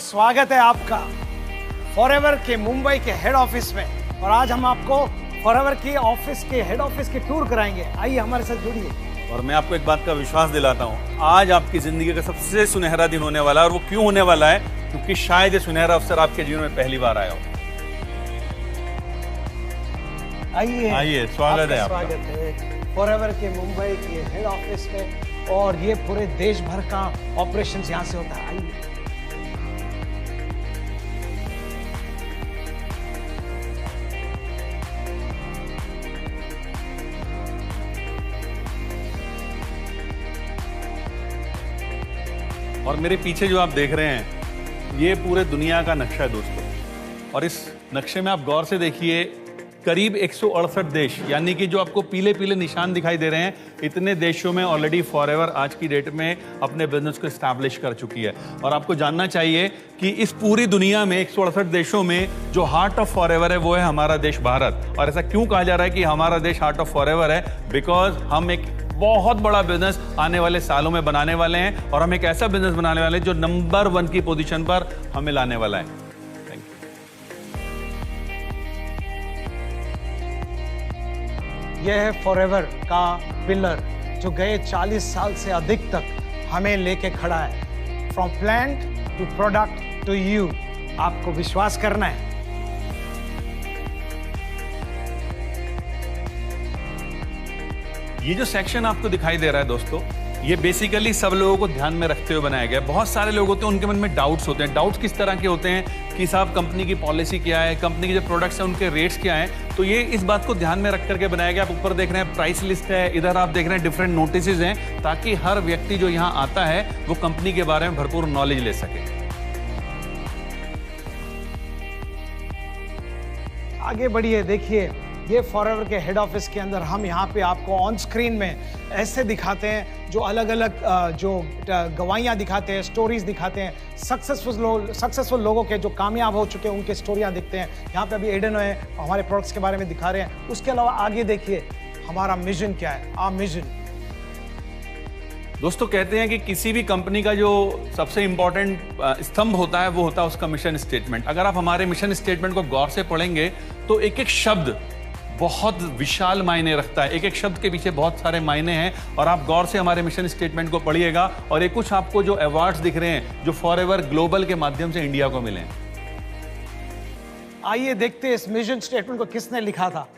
स्वागत है आपका फॉरएवर के मुंबई के हेड ऑफिस में। और आज हम आपको फॉरएवर की ऑफिस के हेड ऑफिस की टूर कराएंगे। आइए हमारे साथ जुड़िए। और मैं आपको एक बात का विश्वास दिलाता हूँ, आज आपकी जिंदगी का सबसे सुनहरा दिन होने वाला है। और वो क्यों होने वाला है? क्योंकि शायद ये सुनहरा अवसर आपके जीवन में पहली बार आया हो। आइए, स्वागत है आपका। स्वागत है फॉरएवर के मुंबई के हेड ऑफिस में। और ये पूरे देश भर का ऑपरेशन यहाँ से होता है। आइए। और मेरे पीछे जो आप देख रहे हैं, ये पूरे दुनिया का नक्शा है दोस्तों। और इस नक्शे में आप गौर से देखिए, करीब 168 देश, यानी कि जो आपको पीले पीले निशान दिखाई दे रहे हैं, इतने देशों में ऑलरेडी फॉरएवर आज की डेट में अपने बिजनेस को एस्टैब्लिश कर चुकी है। और आपको जानना चाहिए कि इस पूरी दुनिया में 168 देशों में जो हार्ट ऑफ फॉरएवर है वो है हमारा देश भारत। और ऐसा क्यों कहा जा रहा है कि हमारा देश हार्ट ऑफ फॉरएवर है? बिकॉज हम एक बहुत बड़ा बिजनेस आने वाले सालों में बनाने वाले हैं। और हम एक ऐसा बिजनेस बनाने वाले हैं जो नंबर 1 की पोजीशन पर हमें लाने वाला है। Thank you. यह है फॉरएवर का पिलर जो गए 40 साल से अधिक तक हमें लेके खड़ा है। From plant to product to you. आपको विश्वास करना है। ये जो सेक्शन आपको दिखाई दे रहा है दोस्तों, ये बेसिकली सब लोगों को ध्यान में रखते हुए बनाया गया है। बहुत सारे लोग होते हैं, उनके मन में डाउट्स होते हैं। डाउट्स किस तरह के होते हैं कि साहब कंपनी की पॉलिसी क्या है, कंपनी के जो प्रोडक्ट्स हैं उनके रेट्स क्या हैं। तो ये इस बात को ध्यान में रख करके बनाया गया। आप ऊपर देख रहे हैं प्राइस लिस्ट है, इधर आप देख रहे हैं डिफरेंट नोटिसेज हैं, ताकि हर व्यक्ति जो यहाँ आता है वो कंपनी के बारे में भरपूर नॉलेज ले सके। आगे बढ़िए। देखिए, ये फॉरएवर के हेड ऑफिस के अंदर हम यहाँ पे आपको ऑन स्क्रीन में ऐसे दिखाते हैं जो अलग अलग जो गवाहियाँ दिखाते हैं, स्टोरीज दिखाते हैं। सक्सेसफुल लोगों के जो कामयाब हो चुके हैं उनके स्टोरियाँ दिखते हैं। यहाँ पे अभी एडन है, हमारे प्रोडक्ट्स के बारे में दिखा रहे हैं। उसके अलावा आगे देखिए हमारा मिशन क्या है। आ मिशन दोस्तों, कहते हैं कि किसी भी कंपनी का जो सबसे इंपॉर्टेंट स्तंभ होता है वो होता है उसका मिशन स्टेटमेंट। अगर आप हमारे मिशन स्टेटमेंट को गौर से पढ़ेंगे तो एक एक शब्द बहुत विशाल मायने रखता है। एक एक शब्द के पीछे बहुत सारे मायने हैं। और आप गौर से हमारे मिशन स्टेटमेंट को पढ़िएगा। और ये कुछ आपको जो अवार्ड्स दिख रहे हैं जो फॉरएवर ग्लोबल के माध्यम से इंडिया को मिले हैं। आइए देखते हैं इस मिशन स्टेटमेंट को किसने लिखा था।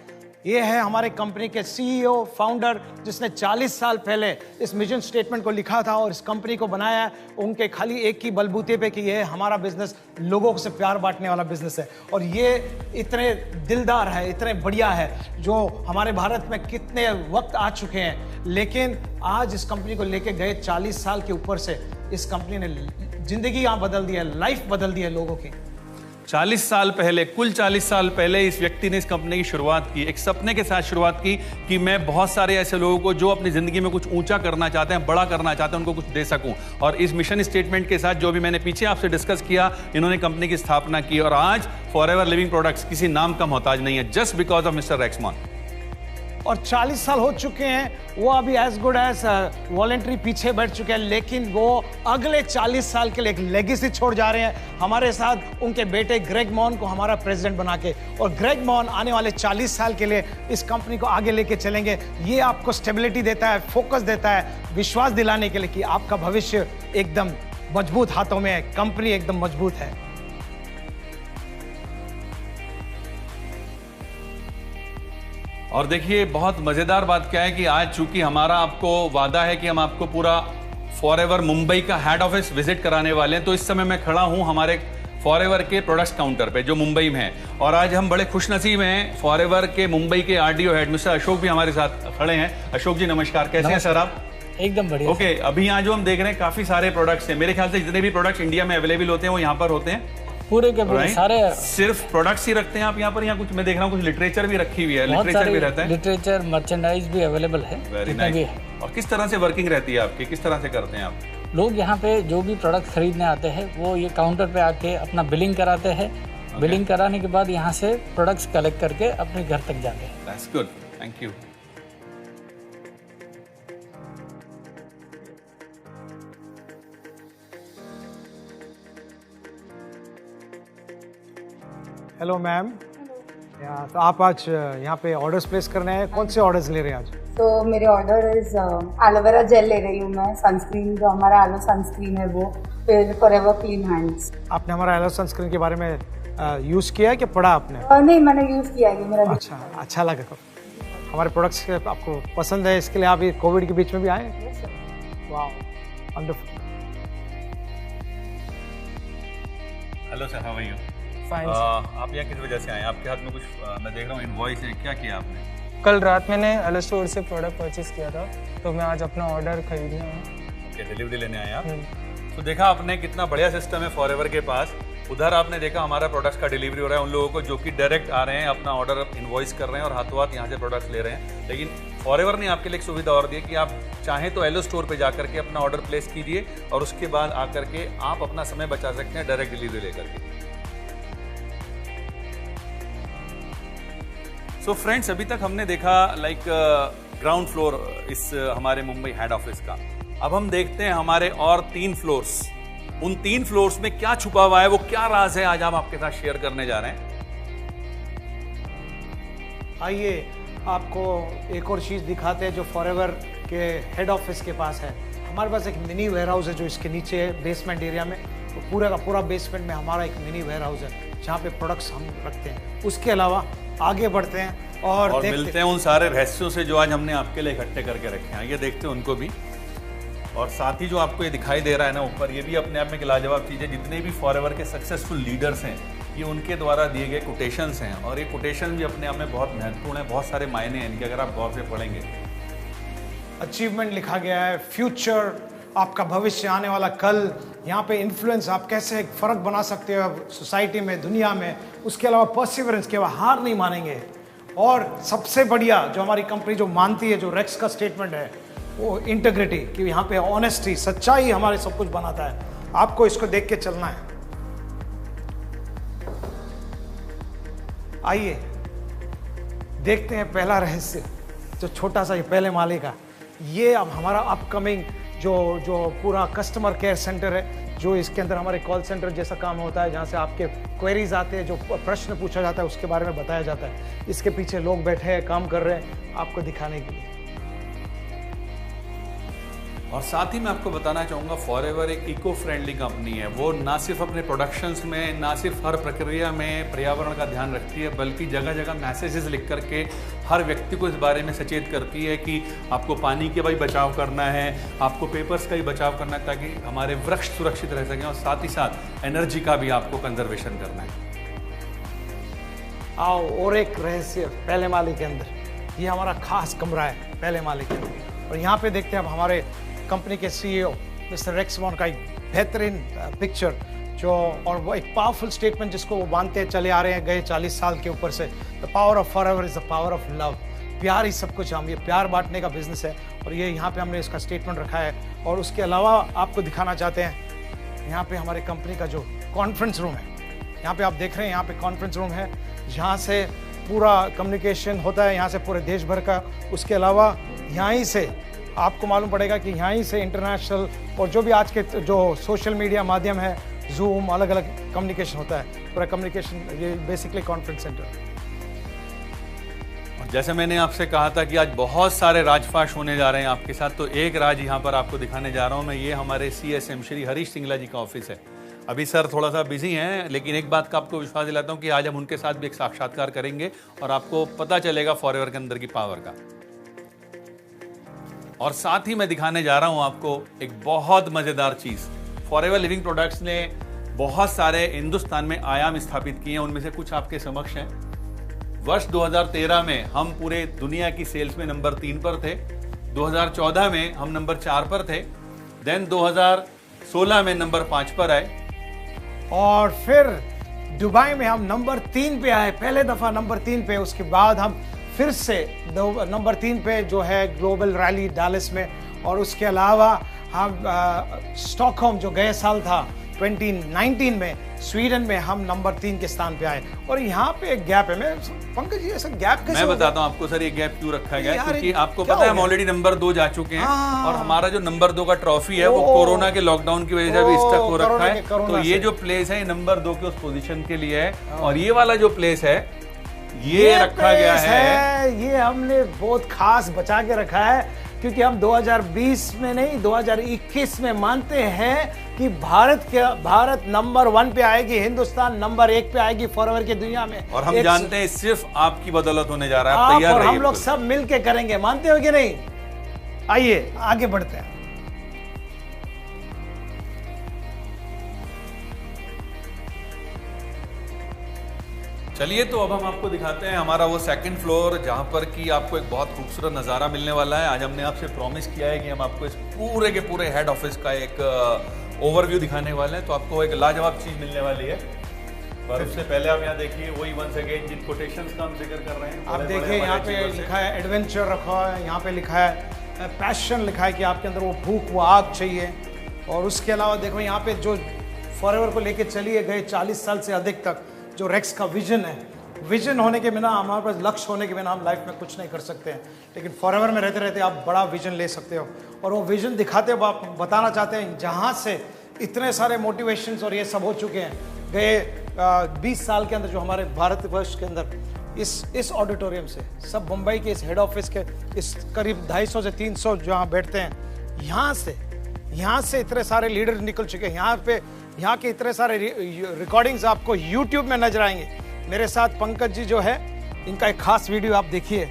ये है हमारे कंपनी के सीईओ फाउंडर, जिसने 40 साल पहले इस मिशन स्टेटमेंट को लिखा था और इस कंपनी को बनाया। उनके खाली एक ही बलबूते पे कि ये हमारा बिजनेस लोगों से प्यार बांटने वाला बिजनेस है। और ये इतने दिलदार है, इतने बढ़िया है, जो हमारे भारत में कितने वक्त आ चुके हैं, लेकिन आज इस कंपनी को लेके गए 40 साल के ऊपर से इस कंपनी ने जिंदगी यहाँ बदल दी है, लाइफ बदल दी है लोगों की। 40 साल पहले, कुल 40 साल पहले इस व्यक्ति ने इस कंपनी की शुरुआत की, एक सपने के साथ शुरुआत की कि मैं बहुत सारे ऐसे लोगों को जो अपनी जिंदगी में कुछ ऊंचा करना चाहते हैं, बड़ा करना चाहते हैं, उनको कुछ दे सकूं। और इस मिशन स्टेटमेंट के साथ जो भी मैंने पीछे आपसे डिस्कस किया, इन्होंने कंपनी की स्थापना की। और आज फॉरएवर लिविंग प्रोडक्ट्स किसी नाम का मोहताज नहीं है, जस्ट बिकॉज ऑफ मिस्टर रेक्समैन। और 40 साल हो चुके हैं, वो अभी एज गुड एज वॉलंटरी पीछे बैठ चुके हैं, लेकिन वो अगले 40 साल के लिए एक लेगेसी छोड़ जा रहे हैं हमारे साथ उनके बेटे ग्रेग मॉन को हमारा प्रेसिडेंट बना के। और ग्रेग मॉन आने वाले 40 साल के लिए इस कंपनी को आगे लेके चलेंगे। ये आपको स्टेबिलिटी देता है, फोकस देता है, विश्वास दिलाने के लिए कि आपका भविष्य एकदम मजबूत हाथों में है, कंपनी एकदम मजबूत है। और देखिए, बहुत मजेदार बात क्या है कि आज चूंकि हमारा आपको वादा है कि हम आपको पूरा फॉरएवर मुंबई का हेड ऑफिस विजिट कराने वाले हैं, तो इस समय मैं खड़ा हूं हमारे फॉरएवर के प्रोडक्ट्स काउंटर पे जो मुंबई में है। और आज हम बड़े खुशनसीब हैं, फॉरएवर के मुंबई के आरडीओ हेड मिस्टर अशोक भी हमारे साथ खड़े हैं। अशोक जी नमस्कार, कैसे हैं सर आप? एकदम बढ़िया। ओके, अभी यहाँ जो हम देख रहे हैं काफी सारे प्रोडक्ट्स हैं। मेरे ख्याल से जितने भी प्रोडक्ट्स इंडिया में अवेलेबल होते हैं वो यहाँ पर होते हैं। पूरे के पूरे सारे। सिर्फ प्रोडक्ट्स ही रखते हैं आप यहाँ पर, या कुछ मैं देख रहा हूँ कुछ लिटरेचर भी रखी हुई है? लिटरेचर भी रहता है, लिटरेचर मर्चेंडाइज भी अवेलेबल है। Very nice. और किस तरह से वर्किंग रहती है आपकी, किस तरह से करते हैं आप? लोग यहाँ पे जो भी प्रोडक्ट खरीदने आते हैं वो ये काउंटर पे आके अपना बिलिंग कराते हैं। बिलिंग कराने के बाद यहाँ से प्रोडक्ट्स कलेक्ट करके अपने घर तक जाते हैं। That's good, thank you. Hello ma'am. तो आप आज यहाँ पे ऑर्डर्स प्लेस करने हैं, कौन से ऑर्डर्स ले रहे हैं आज? तो मेरे ऑर्डर इज एलोवेरा जेल ले रही हूँ मैं, सनस्क्रीन जो हमारा एलो सनस्क्रीन है वो, फिर फॉरएवर क्लीन हैंड्स। आपने हमारा एलो सनस्क्रीन के बारे में यूज़ किया है कि पढ़ा आपने? नहीं, मैंने यूज़ किया है मेरा। अच्छा लगा तो हमारे प्रोडक्ट्स आपको पसंद है, इसके लिए आप ये कोविड के बीच में भी आए? वाह, wonderful. Hello sir, how are you? Fine. आप यहाँ किस वजह से आए? आपके हाथ में कुछ मैं देख रहा हूँ इनवॉइस है, क्या किया आपने? कल रात मैंने एलो स्टोर से प्रोडक्ट परचेज किया था, तो मैं आज अपना ऑर्डर खरीदने आया। ओके, डिलीवरी लेने आए आप। तो देखा आपने कितना बढ़िया सिस्टम है फॉरएवर के पास। उधर आपने देखा हमारा प्रोडक्ट्स का डिलीवरी हो रहा है उन लोगों को जो कि डायरेक्ट आ रहे हैं, अपना ऑर्डर इनवॉइस कर रहे हैं और हाथों हाथ यहाँ से प्रोडक्ट्स ले रहे हैं। लेकिन फॉरएवर ने आपके लिए एक सुविधा और दी है कि आप चाहें तो एलो स्टोर पे जा करके अपना ऑर्डर प्लेस कीजिए और उसके बाद आकर के आप अपना समय बचा सकते हैं डायरेक्ट डिलीवरी लेकर के। सो फ्रेंड्स, अभी तक हमने देखा ग्राउंड फ्लोर इस हमारे मुंबई हेड ऑफिस का। अब हम देखते हैं हमारे और 3 फ्लोर्स। उन 3 फ्लोर्स में क्या छुपा हुआ है, वो क्या राज है, आज हम आपके साथ शेयर करने जा रहे हैं। आइए आपको एक और चीज़ दिखाते हैं जो फॉरएवर के हेड ऑफिस के पास है। हमारे पास एक मिनी वेयर हाउस है जो इसके नीचे है, बेसमेंट एरिया में। तो पूरा का पूरा बेसमेंट में हमारा एक मिनी वेयर हाउस है जहाँ पे प्रोडक्ट्स हम रखते हैं। उसके अलावा आगे बढ़ते हैं और मिलते हैं उन सारे रहस्यों से जो आज हमने आपके लिए इकट्ठे करके रखे हैं। ये देखते हैं उनको भी। और साथ ही जो आपको ये दिखाई दे रहा है ना ऊपर, ये भी अपने आप में एक लाजवाब चीज़ है। जितने भी फॉरएवर के सक्सेसफुल लीडर्स हैं, ये उनके द्वारा दिए गए कोटेशंस हैं और ये कोटेशन भी अपने आप में बहुत महत्वपूर्ण है। बहुत सारे मायने हैं इनके, अगर आप गौर से पढ़ेंगे। अचीवमेंट लिखा गया है, फ्यूचर, आपका भविष्य, आने वाला कल, यहाँ पे इन्फ्लुएंस, आप कैसे एक फ़र्क बना सकते हो सोसाइटी में, दुनिया में। उसके अलावा परसिवरेंस, के हार नहीं मानेंगे। और सबसे बढ़िया जो हमारी कंपनी जो मानती है, जो रेक्स का स्टेटमेंट है, वो इंटीग्रिटी, कि यहाँ पे ऑनेस्टी, सच्चाई हमारे सब कुछ बनाता है। आपको इसको देख के चलना है। आइए देखते हैं पहला रहस्य, जो छोटा सा ये पहले माले का। ये अब हमारा अपकमिंग जो पूरा कस्टमर केयर सेंटर है, जो इसके अंदर हमारे कॉल सेंटर जैसा काम होता है, जहाँ से आपके क्वेरीज आते हैं, जो प्रश्न पूछा जाता है उसके बारे में बताया जाता है। इसके पीछे लोग बैठे हैं, काम कर रहे हैं आपको दिखाने के लिए। और साथ ही मैं आपको बताना चाहूँगा, फॉरएवर एक इको फ्रेंडली कंपनी है। वो ना सिर्फ अपने प्रोडक्शंस में, ना सिर्फ हर प्रक्रिया में पर्यावरण का ध्यान रखती है, बल्कि जगह जगह मैसेजेस लिख करके हर व्यक्ति को इस बारे में सचेत करती है कि आपको पानी के भी बचाव करना है, आपको पेपर्स का भी बचाव करना है, ताकि हमारे वृक्ष सुरक्षित रह सकें, और साथ ही साथ एनर्जी का भी आपको कंजर्वेशन करना है। आओ और एक रहस्य पहले माले के अंदर। ये हमारा खास कमरा है पहले माले के अंदर, और यहाँ पे देखते हैं अब हमारे कंपनी के सीईओ मिस्टर रेक्स वॉन का एक बेहतरीन पिक्चर, जो और वो एक पावरफुल स्टेटमेंट जिसको वो बांधते चले आ रहे हैं गए 40 साल के ऊपर से। The power of forever is the power of love. प्यार ही सब कुछ, हम ये प्यार बांटने का बिजनेस है, और ये यहाँ पे हमने इसका स्टेटमेंट रखा है। और उसके अलावा आपको दिखाना चाहते हैं यहाँ पे हमारे कंपनी का जो कॉन्फ्रेंस रूम है, यहाँ पे आप देख रहे हैं, यहाँ पे कॉन्फ्रेंस रूम है जहाँ से पूरा कम्युनिकेशन होता है, यहाँ से पूरे देश भर का। उसके अलावा यहाँ ही से आपको मालूम पड़ेगा कि यहाँ ही से इंटरनेशनल और जो भी आज के जो सोशल मीडिया माध्यम है, जूम, अलग अलग कम्युनिकेशन होता है। पूरा कम्युनिकेशन ये बेसिकली कॉन्फ्रेंस सेंटर। और जैसे मैंने आपसे कहा था कि आज बहुत सारे राजफाश होने जा रहे हैं आपके साथ, तो एक राज यहाँ पर आपको दिखाने जा रहा हूँ मैं। ये हमारे CSM श्री हरीश सिंगला जी का ऑफिस है। अभी सर थोड़ा सा बिजी हैं, लेकिन एक बात का आपको विश्वास दिलाता हूँ कि आज हम उनके साथ भी एक साक्षात्कार करेंगे और आपको पता चलेगा फॉरएवर के अंदर की पावर का। और साथ ही मैं दिखाने जा रहा हूं आपको एक बहुत मजेदार चीज। फॉरएवर लिविंग प्रोडक्ट्स ने बहुत सारे हिंदुस्तान में आयाम स्थापित किए हैं, उनमें से कुछ आपके समक्ष हैं। वर्ष 2013 में हम पूरे दुनिया की सेल्स में नंबर 3 पर थे। 2014 में हम नंबर 4 पर थे। देन 2016 में नंबर 5 पर आए, और फिर दुबई में हम नंबर 3 पे आए, पहले दफा नंबर 3 पे। उसके बाद हम फिर से नंबर 3 पे जो है ग्लोबल रैली डालस में, और उसके अलावा हम स्टॉकहोम जो गए साल था 2019 में स्वीडन में हम नंबर 3 के स्थान पे आए। और यहाँ पे एक गैप है। मैं पंकज जी ऐसा गैप कैसे मैं बताता हूँ आपको सर, ये गैप क्यों रखा गया है, यार, क्योंकि आपको क्या पता है हो हम गया? ऑलरेडी नंबर 2 जा चुके हैं। हाँ। और हमारा जो नंबर 2 का ट्रॉफी है वो कोरोना के लॉकडाउन की वजह से अभी स्टक हो रखा है। तो ये जो प्लेस है ये नंबर 2 के उस पोजीशन के लिए है। और ये वाला जो प्लेस है ये रखा गया है, ये हमने बहुत खास बचा के रखा है, क्योंकि हम 2020 में नहीं 2021 में मानते हैं कि भारत नंबर 1 पे आएगी, हिंदुस्तान नंबर 1 पे आएगी फॉरएवर की दुनिया में। और हम जानते हैं सिर्फ आपकी बदौलत होने जा रहा है। आप आप तैयार और रहिए हम लोग बिल्कुल। सब मिलके करेंगे, मानते हो कि नहीं? आइए आगे बढ़ते हैं। चलिए तो अब हम आपको दिखाते हैं हमारा वो सेकंड फ्लोर, जहां पर कि आपको एक बहुत खूबसूरत नज़ारा मिलने वाला है। आज हमने आपसे प्रॉमिस किया है कि हम आपको इस पूरे के पूरे हेड ऑफिस का एक ओवरव्यू दिखाने वाले हैं, तो आपको एक लाजवाब चीज मिलने वाली है। पर उससे पहले आप यहाँ देखिए वही वंस अगेन जिन कोटेशंस का हम जिक्र कर रहे हैं। आप बड़े-बड़े देखिए यहाँ हमारे पे achievers हैं। लिखा है एडवेंचर रखा है, यहाँ पे लिखा है पैशन, लिखा है कि आपके अंदर वो भूख वो आग चाहिए। और उसके अलावा देखो यहाँ पे जो फॉरएवर को लेके चलिए गए 40 साल से अधिक तक, जो रेक्स का विजन है, विजन होने के बिना, हमारे पास लक्ष्य होने के बिना हम लाइफ में कुछ नहीं कर सकते हैं, लेकिन फॉरएवर में रहते रहते आप बड़ा विजन ले सकते हो। और वो विजन दिखाते हुए आप बताना चाहते हैं जहाँ से इतने सारे मोटिवेशंस और ये सब हो चुके हैं गए 20 साल के अंदर, जो हमारे भारतवर्ष के अंदर इस ऑडिटोरियम से, सब मुंबई के इस हेड ऑफिस के इस करीब 250 से 300 जहाँ बैठते हैं, यहाँ से इतने सारे लीडर निकल चुके हैं। यहाँ के इतने सारे रिकॉर्डिंग्स आपको यूट्यूब में नजर आएंगे। मेरे साथ पंकज जी जो है, इनका एक खास वीडियो आप देखिए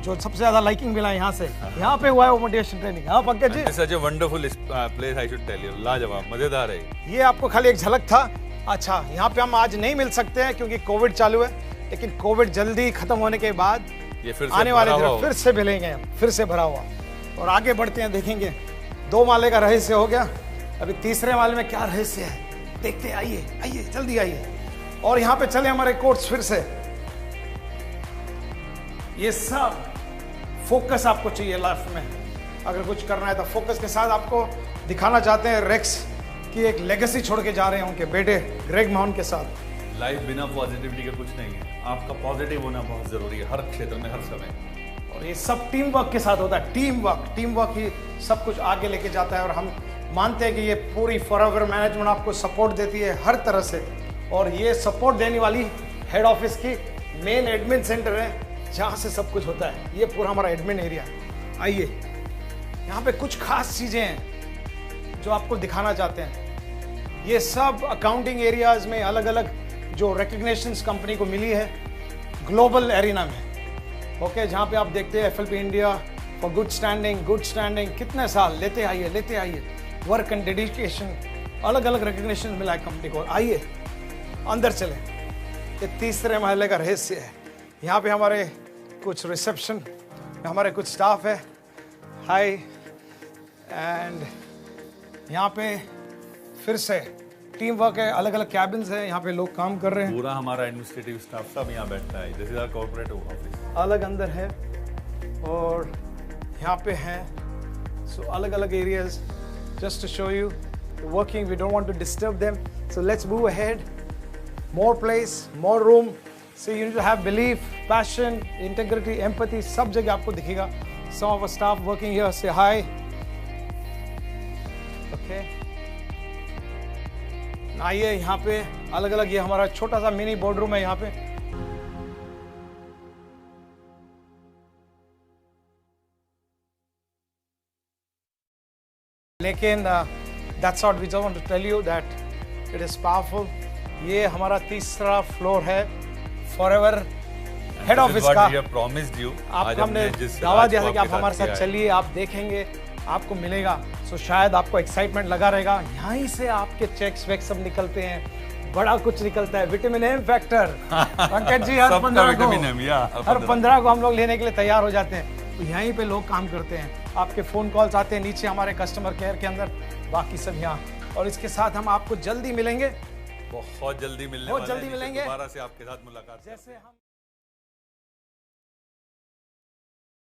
जो सबसे ज्यादा लाइकिंग मिला यहाँ से, यहाँ पे हुआ है वो मोटिवेशन ट्रेनिंग। हाँ Pankaj ji, such a wonderful place, I should tell you, लाजवाब, मजेदार है। ये आपको खाली एक झलक था। अच्छा, यहाँ पे हम आज नहीं मिल सकते हैं क्योंकि कोविड चालू है, लेकिन कोविड जल्दी खत्म होने के बाद ये फिर से आने वाले भरा दिनों हुआ फिर से मिलेंगे हम, फिर से भरा हुआ। और आगे बढ़ते हैं, देखेंगे 2 माले का रहस्य हो गया, अभी तीसरे माले में क्या रहस्य है देखते हैं। आइए जल्दी आइए। और यहाँ पे चले हमारे कोर्स फिर से। ये सब फोकस आपको चाहिए लाइफ में, अगर कुछ करना है तो फोकस के साथ आपको दिखाना चाहते हैं रेक्स की एक लेगेसी छोड़ के जा रहे हैं उनके बेटे ग्रेग महान के साथ। लाइफ बिना पॉजिटिविटी के कुछ नहीं है, आपका पॉजिटिव होना बहुत जरूरी है हर क्षेत्र में, हर समय। और ये सब टीम वर्क के साथ होता है। टीम वर्क ही सब कुछ आगे लेके जाता है। और हम मानते हैं कि ये पूरी फॉरएवर मैनेजमेंट आपको सपोर्ट देती है हर तरह से। और ये सपोर्ट देने वाली हेड ऑफिस की मेन एडमिन सेंटर है, जहाँ से सब कुछ होता है। ये पूरा हमारा एडमिन एरिया है। आइए, यहाँ पे कुछ खास चीज़ें हैं जो आपको दिखाना चाहते हैं। ये सब अकाउंटिंग एरियाज में अलग अलग जो रिकग्निशंस कंपनी को मिली है ग्लोबल एरिना में, ओके, जहाँ पे आप देखते हैं FLP India for good standing कितने साल, लेते आइए वर्क एंड डेडिकेशन, अलग अलग रिकग्निशन मिला है कंपनी को। आइए अंदर चले। ये तीसरे महले का रहस्य है। यहाँ पे हमारे कुछ रिसेप्शन, हमारे कुछ स्टाफ है। हाय। एंड यहाँ पे फिर से टीम वर्क है, अलग अलग कैबिन्स है, यहाँ पे लोग काम कर रहे हैं। पूरा हमारा एडमिनिस्ट्रेटिव स्टाफ सब यहाँ बैठता है। This is our corporate office. अलग अंदर है और यहाँ पे हैं। सो अलग अलग areas, just to show you working, we don't want to disturb them, so let's move ahead. More place, more room. So you need to have belief, passion, integrity, empathy. सब जगह आपको दिखेगा। Some of our staff working here say hi. Okay. आइए, यहाँ पे अलग अलग, ये हमारा छोटा सा मिनी बोर्ड रूम है यहाँ पे। लेकिन that's what we just want to tell you that it is powerful. ये हमारा तीसरा फ्लोर है फॉरएवर हेड ऑफिस का। आपको हमने दावा दिया था कि आप हमारे साथ चलिए, आप देखेंगे, आपको मिलेगा। सो शायद आपको एक्साइटमेंट लगा रहेगा। यहीं से आपके चेक्स वेक्स सब निकलते हैं, बड़ा कुछ निकलता है। Vitamin M factor Pankaj ji हर 15 को हम लोग लेने के लिए तैयार हो जाते हैं। तो यहीं पे लोग काम करते हैं। आपके फोन कॉल्स आते हैं नीचे हमारे कस्टमर केयर के अंदर, बाकी सब यहाँ। और इसके साथ हम आपको जल्दी मिलेंगे, बहुत जल्दी मिलने बहुत वाले हैं, जल्दी मिलेंगे। दोबारा से आपके साथ मुलाकात जैसे हम